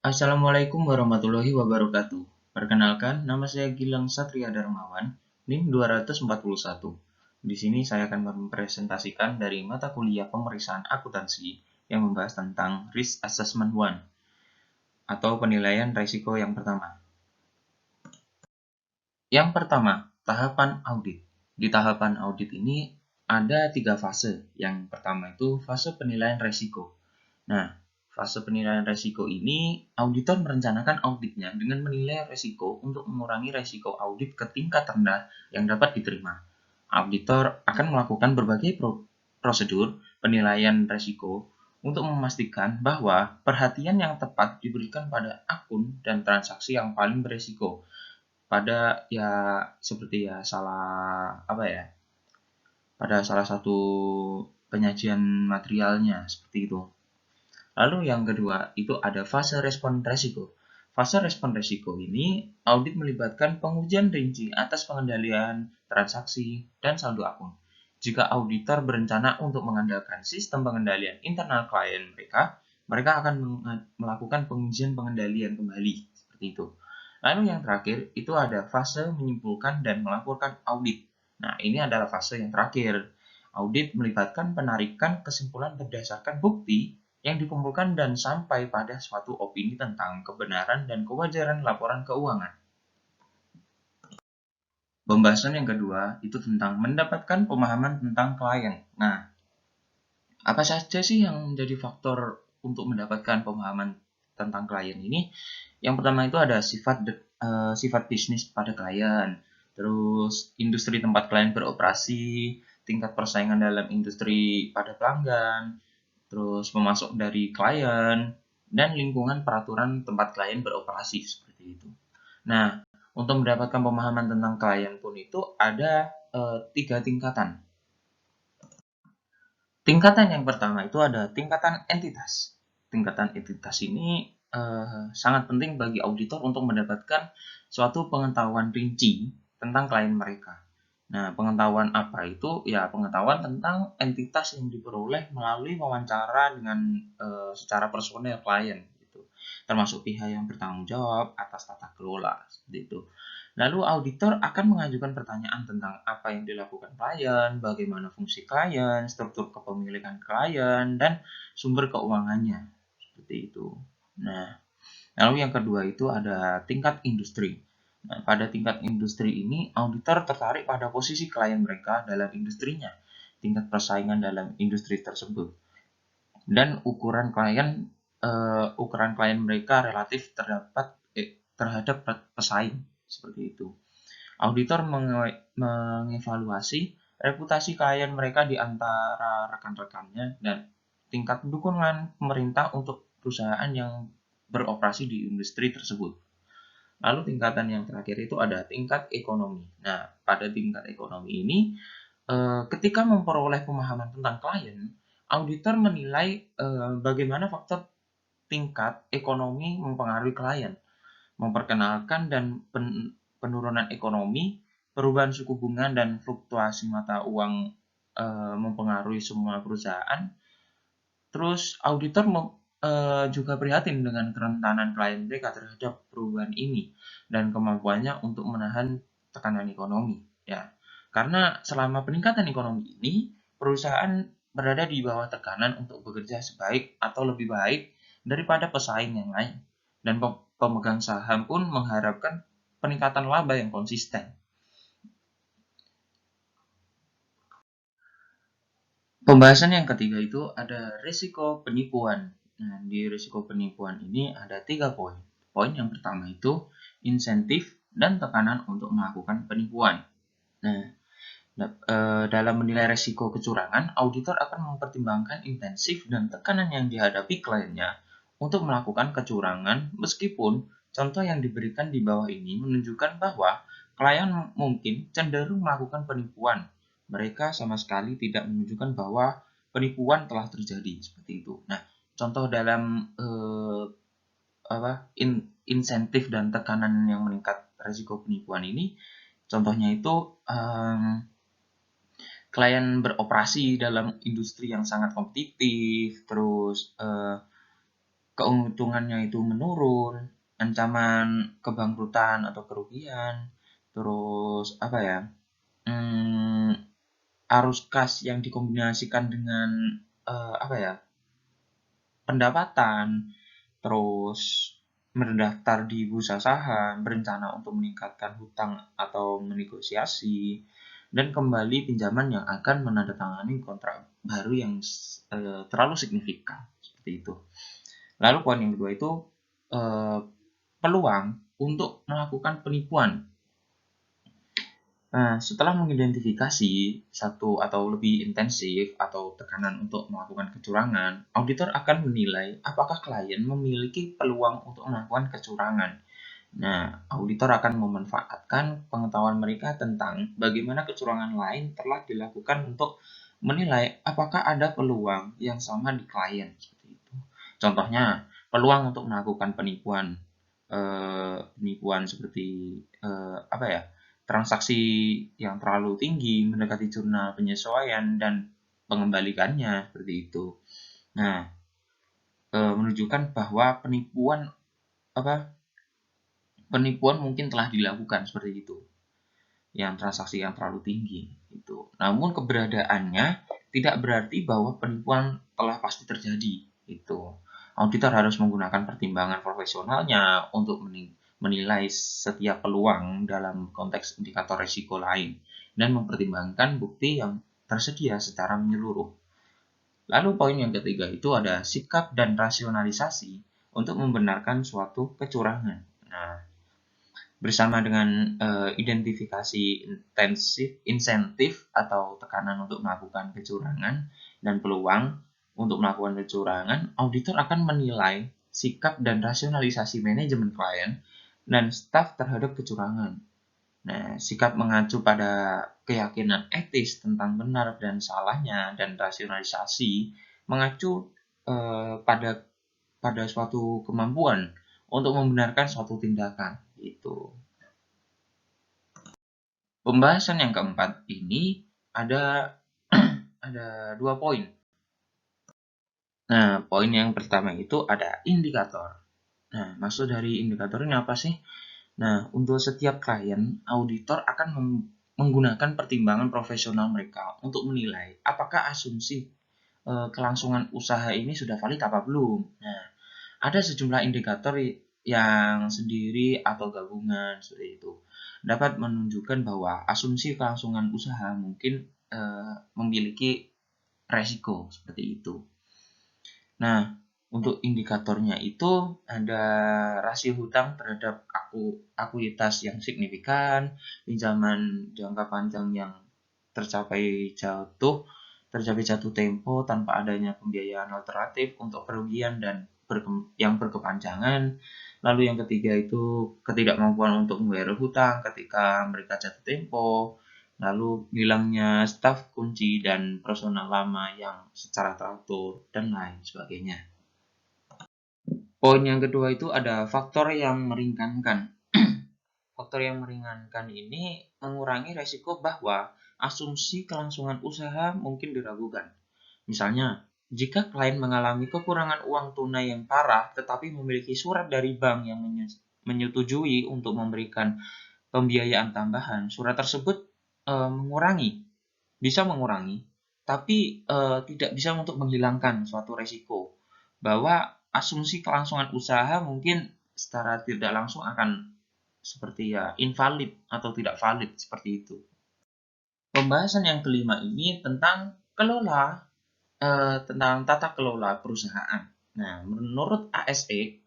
Assalamualaikum warahmatullahi wabarakatuh. Perkenalkan, nama saya Gilang Satria Darmawan, NIM 241. Di sini saya akan mempresentasikan dari mata kuliah pemeriksaan akuntansi yang membahas tentang Risk Assessment 1 atau penilaian risiko yang pertama. Yang pertama, tahapan audit. Di tahapan audit ini ada 3 fase. Yang pertama itu fase penilaian risiko. Nah, fase penilaian risiko ini, auditor merencanakan auditnya dengan menilai risiko untuk mengurangi risiko audit ke tingkat rendah yang dapat diterima. Auditor akan melakukan berbagai prosedur penilaian risiko untuk memastikan bahwa perhatian yang tepat diberikan pada akun dan transaksi yang paling berisiko pada seperti pada salah satu penyajian materialnya seperti itu. Lalu yang kedua, itu ada fase respon risiko. Fase respon risiko ini, audit melibatkan pengujian rinci atas pengendalian transaksi dan saldo akun. Jika auditor berencana untuk mengandalkan sistem pengendalian internal klien mereka akan melakukan pengujian pengendalian kembali. Seperti itu. Lalu yang terakhir, itu ada fase menyimpulkan dan melaporkan audit. Nah, ini adalah fase yang terakhir. Audit melibatkan penarikan kesimpulan berdasarkan bukti yang dikumpulkan dan sampai pada suatu opini tentang kebenaran dan kewajaran laporan keuangan. Pembahasan yang kedua itu tentang mendapatkan pemahaman tentang klien. Nah, apa saja sih yang menjadi faktor untuk mendapatkan pemahaman tentang klien ini? Yang pertama itu ada sifat bisnis pada klien, terus industri tempat klien beroperasi, tingkat persaingan dalam industri pada pelanggan, terus pemasok dari klien, dan lingkungan peraturan tempat klien beroperasi seperti itu. Nah, untuk mendapatkan pemahaman tentang klien pun itu ada 3 tingkatan. Tingkatan yang pertama itu ada tingkatan entitas. Tingkatan entitas ini sangat penting bagi auditor untuk mendapatkan suatu pengetahuan rinci tentang klien mereka. Nah, pengetahuan apa itu? Ya, pengetahuan tentang entitas yang diperoleh melalui wawancara dengan secara personel klien, gitu. Termasuk pihak yang bertanggung jawab atas tata kelola, seperti itu. Lalu auditor akan mengajukan pertanyaan tentang apa yang dilakukan klien, bagaimana fungsi klien, struktur kepemilikan klien, dan sumber keuangannya, seperti itu. Nah, lalu yang kedua itu ada tingkat industri. Nah, pada tingkat industri ini, auditor tertarik pada posisi klien mereka dalam industrinya, tingkat persaingan dalam industri tersebut, dan ukuran klien mereka relatif terhadap pesaing, seperti itu. Auditor mengevaluasi reputasi klien mereka di antara rekan-rekannya dan tingkat dukungan pemerintah untuk perusahaan yang beroperasi di industri tersebut. Lalu tingkatan yang terakhir itu ada tingkat ekonomi. Nah, pada tingkat ekonomi ini, ketika memperoleh pemahaman tentang klien, auditor menilai bagaimana faktor tingkat ekonomi mempengaruhi klien, memperkenalkan dan penurunan ekonomi, perubahan suku bunga dan fluktuasi mata uang mempengaruhi semua perusahaan. Terus auditor juga prihatin dengan kerentanan klien mereka terhadap perubahan ini dan kemampuannya untuk menahan tekanan ekonomi. Ya, karena selama peningkatan ekonomi ini, perusahaan berada di bawah tekanan untuk bekerja sebaik atau lebih baik daripada pesaing yang lain. Dan pemegang saham pun mengharapkan peningkatan laba yang konsisten. Pembahasan yang ketiga itu ada risiko penipuan. Nah, di risiko penipuan ini ada 3 poin. Poin yang pertama itu insentif dan tekanan untuk melakukan penipuan. Nah, dalam menilai risiko kecurangan, auditor akan mempertimbangkan intensif dan tekanan yang dihadapi kliennya untuk melakukan kecurangan, meskipun contoh yang diberikan di bawah ini menunjukkan bahwa klien mungkin cenderung melakukan penipuan. Mereka sama sekali tidak menunjukkan bahwa penipuan telah terjadi, seperti itu. Nah, contoh dalam insentif dan tekanan yang meningkat risiko penipuan ini, contohnya itu klien beroperasi dalam industri yang sangat kompetitif, terus keuntungannya itu menurun, ancaman kebangkrutan atau kerugian, terus apa ya, arus kas yang dikombinasikan dengan apa ya, pendapatan, terus mendaftar di bursa saham, berencana untuk meningkatkan hutang atau menegosiasi, dan kembali pinjaman yang akan menandatangani kontrak baru yang terlalu signifikan seperti itu. Lalu poin yang kedua itu peluang untuk melakukan penipuan. Nah, setelah mengidentifikasi satu atau lebih intensif atau tekanan untuk melakukan kecurangan, auditor akan menilai apakah klien memiliki peluang untuk melakukan kecurangan. Nah, auditor akan memanfaatkan pengetahuan mereka tentang bagaimana kecurangan lain telah dilakukan untuk menilai apakah ada peluang yang sama di klien. Seperti itu. Contohnya, peluang untuk melakukan penipuan seperti apa ya, transaksi yang terlalu tinggi, mendekati jurnal penyesuaian, dan pengembalikannya seperti itu. Nah, menunjukkan bahwa penipuan mungkin telah dilakukan seperti itu, yang transaksi yang terlalu tinggi itu. Namun keberadaannya tidak berarti bahwa penipuan telah pasti terjadi itu. Auditor harus menggunakan pertimbangan profesionalnya untuk menilai setiap peluang dalam konteks indikator risiko lain dan mempertimbangkan bukti yang tersedia secara menyeluruh. Lalu poin yang ketiga itu ada sikap dan rasionalisasi untuk membenarkan suatu kecurangan. Nah, bersama dengan identifikasi insentif atau tekanan untuk melakukan kecurangan dan peluang untuk melakukan kecurangan, auditor akan menilai sikap dan rasionalisasi manajemen klien dan staf terhadap kecurangan. Nah, sikap mengacu pada keyakinan etis tentang benar dan salahnya, dan rasionalisasi mengacu pada suatu kemampuan untuk membenarkan suatu tindakan. Itu. Pembahasan yang keempat ini ada ada 2 poin. Nah, poin yang pertama itu ada indikator. Nah, maksud dari indikator ini apa sih? Nah, untuk setiap klien, auditor akan menggunakan pertimbangan profesional mereka untuk menilai apakah asumsi kelangsungan usaha ini sudah valid apa belum. Nah, ada sejumlah indikator yang sendiri atau gabungan seperti itu dapat menunjukkan bahwa asumsi kelangsungan usaha mungkin memiliki resiko seperti itu. Nah, untuk indikatornya itu ada rasio hutang terhadap akuitas yang signifikan, pinjaman jangka panjang yang tercapai jatuh tempo tanpa adanya pembiayaan alternatif untuk kerugian dan yang berkepanjangan. Lalu yang ketiga itu ketidakmampuan untuk membayar hutang ketika mereka jatuh tempo. Lalu hilangnya staf kunci dan personal lama yang secara teratur dan lain sebagainya. Poin yang kedua itu ada faktor yang meringankan. Faktor yang meringankan ini mengurangi resiko bahwa asumsi kelangsungan usaha mungkin diragukan. Misalnya, jika klien mengalami kekurangan uang tunai yang parah tetapi memiliki surat dari bank yang menyetujui untuk memberikan pembiayaan tambahan, surat tersebut bisa mengurangi, tapi tidak bisa untuk menghilangkan suatu resiko bahwa asumsi kelangsungan usaha mungkin secara tidak langsung akan seperti ya invalid atau tidak valid seperti itu. Pembahasan yang kelima ini tentang tentang tata kelola perusahaan. Nah, menurut ASE,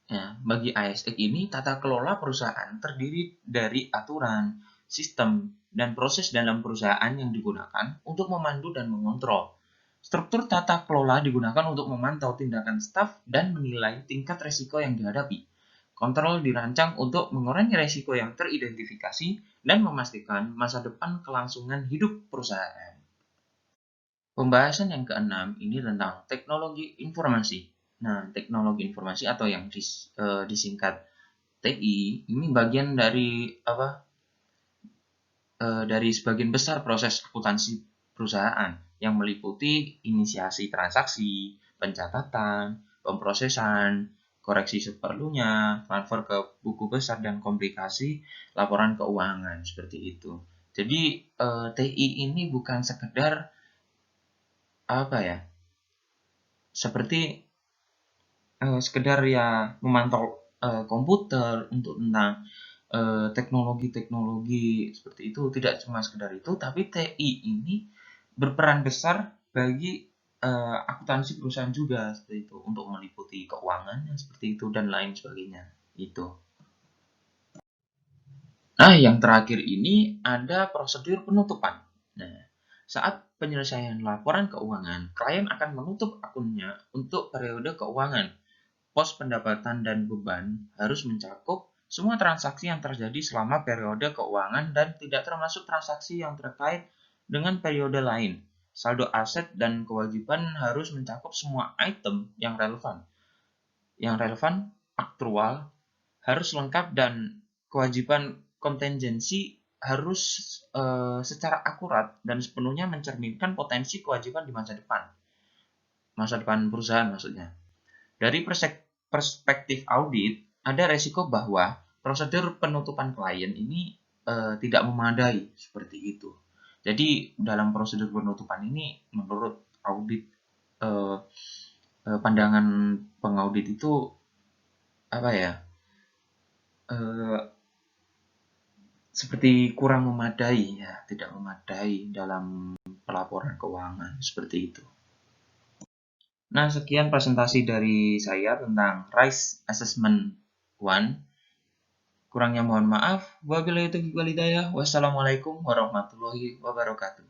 ya, bagi ASE ini tata kelola perusahaan terdiri dari aturan, sistem, dan proses dalam perusahaan yang digunakan untuk memandu dan mengontrol. Struktur tata kelola digunakan untuk memantau tindakan staf dan menilai tingkat resiko yang dihadapi. Kontrol dirancang untuk mengurangi resiko yang teridentifikasi dan memastikan masa depan kelangsungan hidup perusahaan. Pembahasan yang keenam ini tentang teknologi informasi. Nah, teknologi informasi atau yang disingkat TI ini bagian dari dari sebagian besar proses akuntansi perusahaan yang meliputi inisiasi transaksi, pencatatan, pemrosesan, koreksi seperlunya, transfer ke buku besar, dan komplikasi laporan keuangan, seperti itu. Jadi TI ini bukan sekedar seperti sekedar ya memantau komputer untuk tentang teknologi-teknologi seperti itu. Tidak cuma sekedar itu, tapi TI ini berperan besar bagi akuntansi perusahaan juga seperti itu, untuk meliputi keuangan seperti itu dan lain sebagainya. Itu. Nah, yang terakhir ini ada prosedur penutupan. Nah, saat penyelesaian laporan keuangan, klien akan menutup akunnya untuk periode keuangan. Pos pendapatan dan beban harus mencakup semua transaksi yang terjadi selama periode keuangan dan tidak termasuk transaksi yang terkait dengan periode lain. Saldo aset dan kewajiban harus mencakup semua item yang relevan. Yang relevan, aktual, harus lengkap, dan kewajiban kontingensi harus secara akurat dan sepenuhnya mencerminkan potensi kewajiban di masa depan. Masa depan perusahaan maksudnya. Dari perspektif audit, ada resiko bahwa prosedur penutupan klien ini tidak memadai seperti itu. Jadi dalam prosedur penutupan ini, menurut audit, pandangan pengaudit itu seperti kurang memadai, ya, tidak memadai dalam pelaporan keuangan seperti itu. Nah, sekian presentasi dari saya tentang RISE Assessment 1. Kurangnya mohon maaf. Wabillahi taufiq wal hidayah. Wassalamualaikum warahmatullahi wabarakatuh.